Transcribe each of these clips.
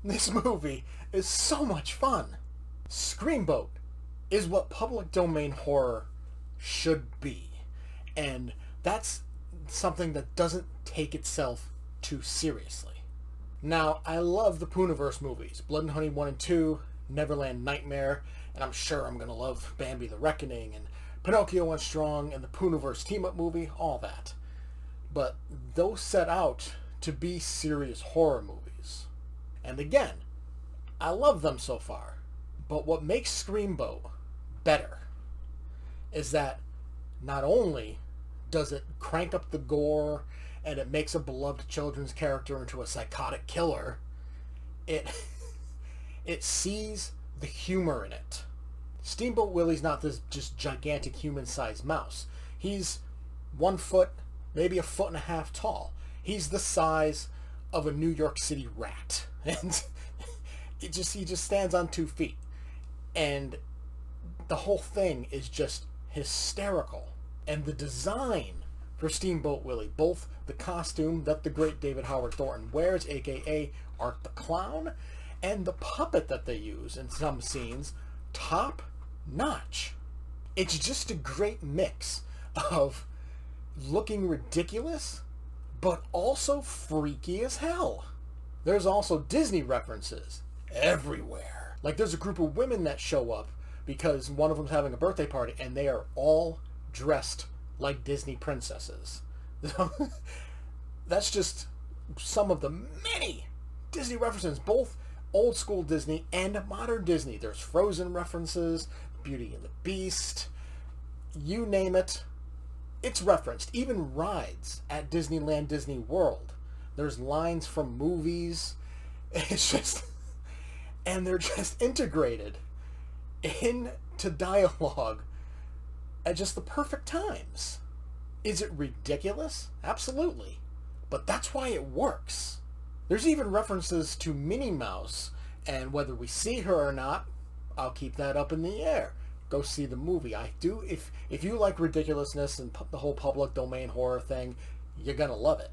This movie is so much fun. Screamboat is what public domain horror should be. And that's something that doesn't take itself too seriously. Now, I love the Pooniverse movies. Blood and Honey 1 and 2, Neverland Nightmare, and I'm sure I'm going to love Bambi the Reckoning, and Pinocchio Unstrung, and the Pooniverse team-up movie, all that. But those set out to be serious horror movies. And again, I love them so far. But what makes Screamboat better is that not only does it crank up the gore and it makes a beloved children's character into a psychotic killer, it sees the humor in it. Steamboat Willie's not this just gigantic human-sized mouse. He's 1 foot, maybe 1.5 feet tall. He's the size of a New York City rat. And he just stands on 2 feet. And the whole thing is just hysterical. And the design for Steamboat Willie, both the costume that the great David Howard Thornton wears, aka Art the Clown, and the puppet that they use in some scenes, top notch. It's just a great mix of looking ridiculous, but also freaky as hell. There's also Disney references everywhere. Like there's a group of women that show up because one of them's having a birthday party and they are all dressed like Disney princesses. That's just some of the many Disney references, both old school Disney and modern Disney. There's Frozen references, Beauty and the Beast, you name it, it's referenced. Even rides at Disneyland, Disney World. There's lines from movies. It's just, and they're just integrated into dialogue at just the perfect times. Is it ridiculous? Absolutely. But that's why it works. There's even references to Minnie Mouse, and whether we see her or not, I'll keep that up in the air. Go see the movie. I do. If you like ridiculousness and the whole public domain horror thing, you're gonna love it.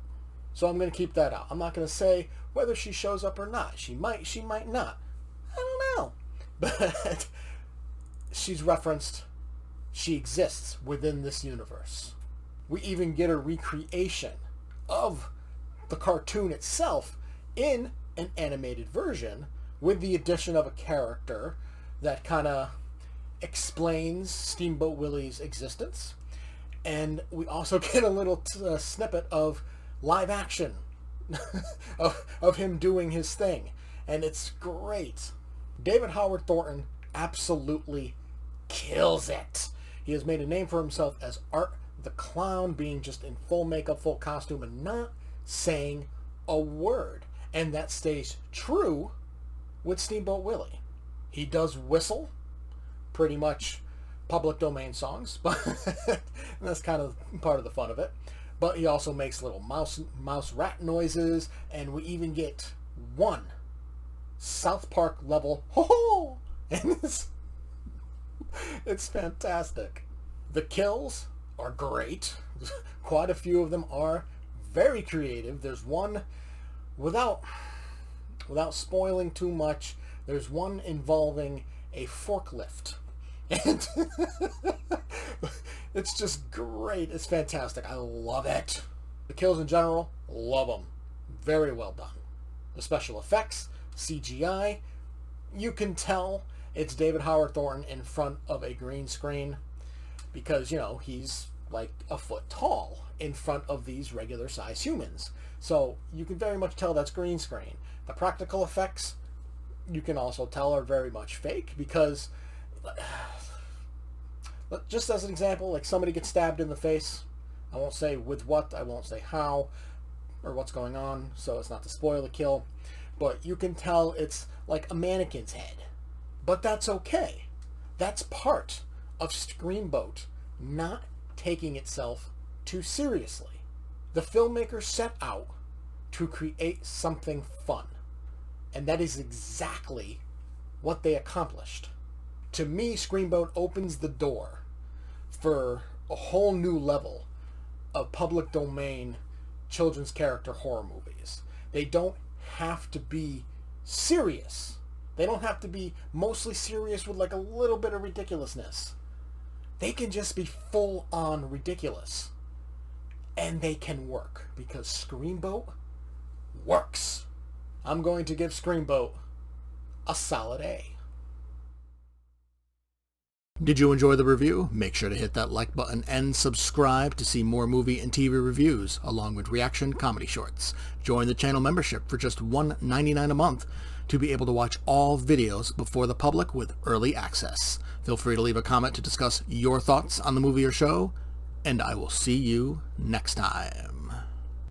So I'm gonna keep that out. I'm not gonna say whether she shows up or not. She might not. I don't know. But she's referenced. She exists within this universe. We even get a recreation of the cartoon itself in an animated version with the addition of a character that kind of explains Steamboat Willie's existence. And we also get a little snippet of live action of him doing his thing. And it's great. David Howard Thornton absolutely kills it. He has made a name for himself as Art the Clown, being just in full makeup, full costume, and not saying a word. And that stays true with Steamboat Willie. He does whistle pretty much public domain songs, but that's kind of part of the fun of it. But he also makes little mouse rat noises, and we even get one South Park level ho-ho, and it's fantastic. The kills are great. Quite a few of them are very creative. There's one, without spoiling too much, there's one involving a forklift. And it's just great. It's fantastic. I love it. The kills in general, love them. Very well done. The special effects, CGI, you can tell it's David Howard Thornton in front of a green screen because, you know, he's like 1 foot tall in front of these regular size humans. So you can very much tell that's green screen. The practical effects, you can also tell are very much fake because, just as an example, like somebody gets stabbed in the face. I won't say with what, I won't say how or what's going on, so it's not to spoil the kill, but you can tell it's like a mannequin's head. But that's okay. That's part of Screamboat not taking itself too seriously. The filmmakers set out to create something fun, and that is exactly what they accomplished. To me, Screamboat opens the door for a whole new level of public domain children's character horror movies. They don't have to be serious. They don't have to be mostly serious with like a little bit of ridiculousness. They can just be full on ridiculous. And they can work because Screamboat works. I'm going to give Screamboat a solid A. Did you enjoy the review? Make sure to hit that like button and subscribe to see more movie and TV reviews along with reaction comedy shorts. Join the channel membership for just $1.99 a month to be able to watch all videos before the public with early access. Feel free to leave a comment to discuss your thoughts on the movie or show, and I will see you next time.